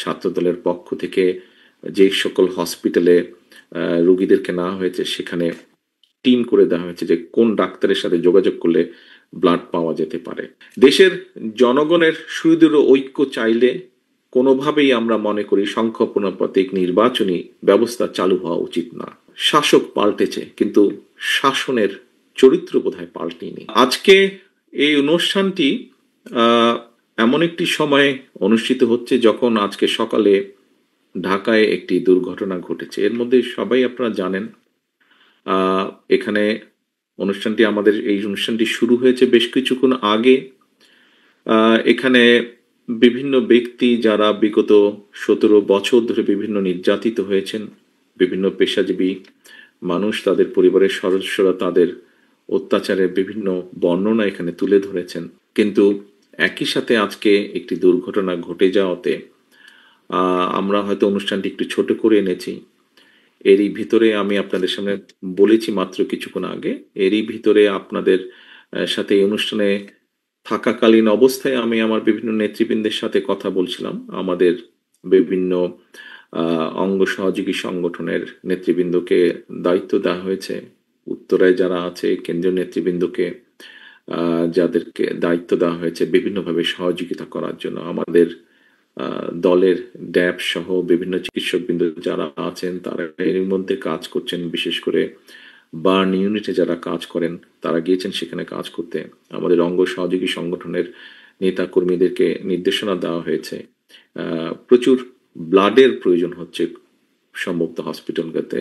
ছাত্রদলের পক্ষ থেকে যে সকল হসপিটালে রোগীদেরকে নেওয়া হয়েছে সেখানে টিম করে দেওয়া হয়েছে যে কোন ডাক্তারের সাথে যোগাযোগ করলে ব্লাড পাওয়া যেতে পারে। দেশের জনগণের সুদৃঢ় ঐক্য চাইলে কোনোভাবেই আমরা মনে করি সংখ্যানুপাতিক নির্বাচনী ব্যবস্থা চালু হওয়া উচিত না। শাসক পাল্টেছে কিন্তু শাসনের চরিত্র বোধহয় পাল্টেনি। আজকে এই অনুষ্ঠানটি এমন একটি সময়ে অনুষ্ঠিত হচ্ছে যখন আজকে সকালে ঢাকায় একটি দুর্ঘটনা ঘটেছে। এর মধ্যে সবাই আপনারা জানেন এখানে এই অনুষ্ঠানটি শুরু হয়েছে বেশ কিছুক্ষণ আগে। এখানে বিভিন্ন ব্যক্তি যারা বিগত 17 বছর ধরে বিভিন্ন নির্যাতিত হয়েছেন, বিভিন্ন পেশাজীবী মানুষ তাদের পরিবারের সদস্যরা তাদের অত্যাচারের বিভিন্ন বর্ণনা এখানে তুলে ধরেছেন। কিন্তু একই সাথে আজকে একটি দুর্ঘটনা ঘটে যাওয়াতে আমরা হয়তো অনুষ্ঠানটি একটু ছোট করে এনেছি। এরই ভিতরে আমি আপনাদের সামনে বলেছি মাত্র কিছুক্ষণ আগে, এরই ভিতরে আপনাদের সাথে এই অনুষ্ঠানে থাকাকালীন অবস্থায় আমি আমার বিভিন্ন নেতৃবৃন্দের সাথে কথা বলছিলাম। আমাদের বিভিন্ন অঙ্গ সহযোগী সংগঠনের নেতৃবৃন্দকে দায়িত্ব দেওয়া হয়েছে, উত্তরায় যারা আছে কেন্দ্রীয় নেতৃবৃন্দকে যাদেরকে দায়িত্ব দেওয়া হয়েছে বিভিন্নভাবে সহযোগিতা করার জন্য। আমাদের দলের ড্যাব সহ বিভিন্ন চিকিৎসকবৃন্দ যারা আছেন তারা এর মধ্যে কাজ করছেন, বিশেষ করে বার্ন ইউনিটে যারা কাজ করেন তারা গিয়েছেন সেখানে কাজ করতে। আমাদের অঙ্গ সহযোগী সংগঠনের নেতা কর্মীদেরকে নির্দেশনা দেওয়া হয়েছে। প্রচুর ব্লাডের প্রয়োজন হচ্ছে সম্ভবত হসপিটালগুলোতে,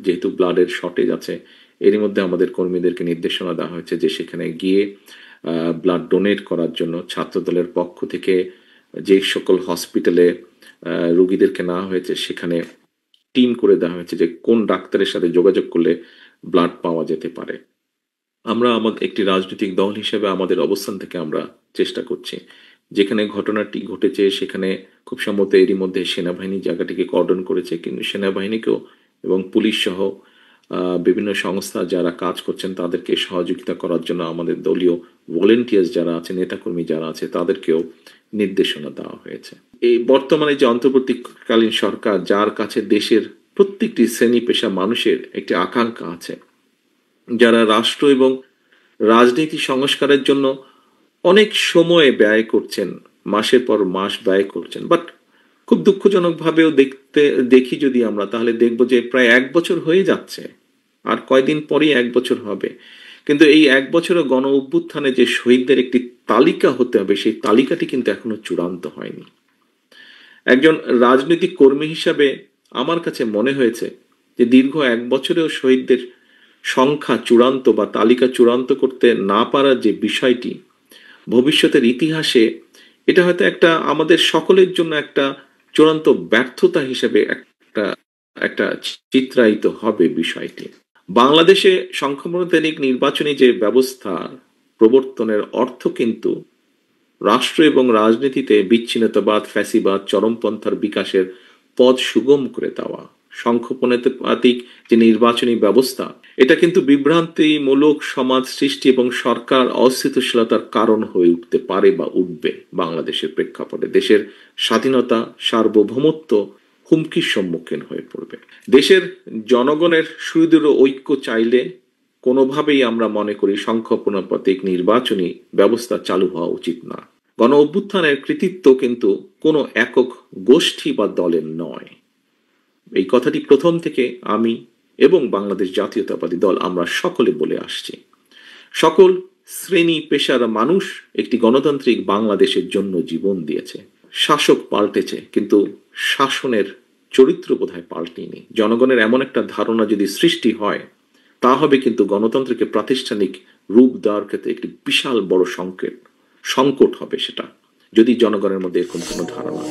যেহেতু ব্লাডের শর্টেজ আছে। এরই মধ্যে আমাদের কর্মীদেরকে নির্দেশনা দেওয়া হয়েছে যে সেখানে গিয়ে ব্লাড ডোনেট করার জন্য ছাত্রদলের পক্ষ থেকে যে সকল হসপিটালে রোগীদেরকে নেওয়া হয়েছে সেখানে টিম করে দেওয়া হয়েছে যে কোন ডাক্তারের সাথে যোগাযোগ করলে ব্লাড পাওয়া যেতে পারে। আমরা আমাদের একটি রাজনৈতিক দল হিসেবে আমাদের অবস্থান থেকে আমরা চেষ্টা করছি। যেখানে ঘটনাটি ঘটেছে সেখানে খুব সম্ভবত এরই মধ্যে সেনাবাহিনী জায়গাটিকে কর্ডন করেছে, কিন্তু সেনাবাহিনীকেও এবং পুলিশ সহ বিভিন্ন সংস্থা যারা কাজ করছেন তাদেরকে সহযোগিতা করার জন্য আমাদের দলীয় ভলেন্টিয়ার্স যারা আছে, নেতাকর্মী যারা আছে তাদেরকেও নির্দেশনা দেওয়া হয়েছে। এই বর্তমানে যে অন্তর্বর্তীকালীন সরকার, যার কাছে দেশের প্রত্যেকটি শ্রেণী পেশা মানুষের একটি আকাঙ্ক্ষা আছে, যারা রাষ্ট্র এবং রাজনীতি সংস্কারের জন্য অনেক সময় ব্যয় করছেন, মাসের পর মাস ব্যয় করছেন, বাট খুব দুঃখজনকভাবেও দেখি যদি আমরা, তাহলে দেখব যে প্রায় 1 বছর হয়ে যাচ্ছে, আর কয়দিন পরেই 1 বছর হবে। কিন্তু এই 1 বছরের গণ অভ্যুত্থানে যে শহীদদের একটি তালিকা হতে হবে সেই তালিকাটি কিন্তু এখনো চূড়ান্ত হয়নি। একজন রাজনৈতিক কর্মী হিসাবে আমার কাছে মনে হয়েছে যে দীর্ঘ 1 বছরেও শহীদদের সংখ্যা চূড়ান্ত বা তালিকা চূড়ান্ত করতে না পারার যে বিষয়টি, ভবিষ্যতের ইতিহাসে এটা হয়তো একটা আমাদের সকলের জন্য একটা চূড়ান্ত ব্যর্থতা হিসেবে একটা চিত্রায়িত হবে বিষয়টি। বাংলাদেশে সংখ্যানুপাতিক নির্বাচনী যে ব্যবস্থা প্রবর্তনের অর্থ কিন্তু রাষ্ট্র এবং রাজনীতিতে বিচ্ছিন্নতাবাদ, ফ্যাসিবাদ, চরমপন্থার বিকাশের পথ সুগম করে দেওয়া। সংখ্যানুপাতিক যে নির্বাচনী ব্যবস্থা এটা কিন্তু বিভ্রান্তিমূলক সমাজ সৃষ্টি এবং সরকার অস্থিতিশীলতার কারণ হয়ে উঠতে পারে বা উঠবে। বাংলাদেশের প্রেক্ষাপটে দেশের স্বাধীনতা, সার্বভৌমত্ব হুমকির সম্মুখীন হয়ে পড়বে। দেশের জনগণের সুদৃঢ় ঐক্য চাইলে কোনোভাবেই আমরা মনে করি সংখ্যানুপাতিক নির্বাচনী ব্যবস্থা চালু হওয়া উচিত না। গণ অভ্যুত্থানের কৃতিত্ব কিন্তু কোনো একক গোষ্ঠী বা দলের নয়। এই কথাটি প্রথম থেকে আমি এবং বাংলাদেশ জাতীয়তাবাদী দল আমরা সকলে বলে আসছি। সকল শ্রেণী পেশার মানুষ একটি গণতান্ত্রিক বাংলাদেশের জন্য জীবন দিয়েছে। শাসক পাল্টেছে কিন্তু শাসনের চরিত্র বোধহয় পাল্টেনি। জনগণের এমন একটা ধারণা যদি সৃষ্টি হয় তা হবে কিন্তু গণতন্ত্রকে প্রাতিষ্ঠানিক রূপ দেওয়ার ক্ষেত্রে একটি বিশাল বড় সংকট হবে সেটা, যদি জনগণের মধ্যে এরকম কোনো ধারণা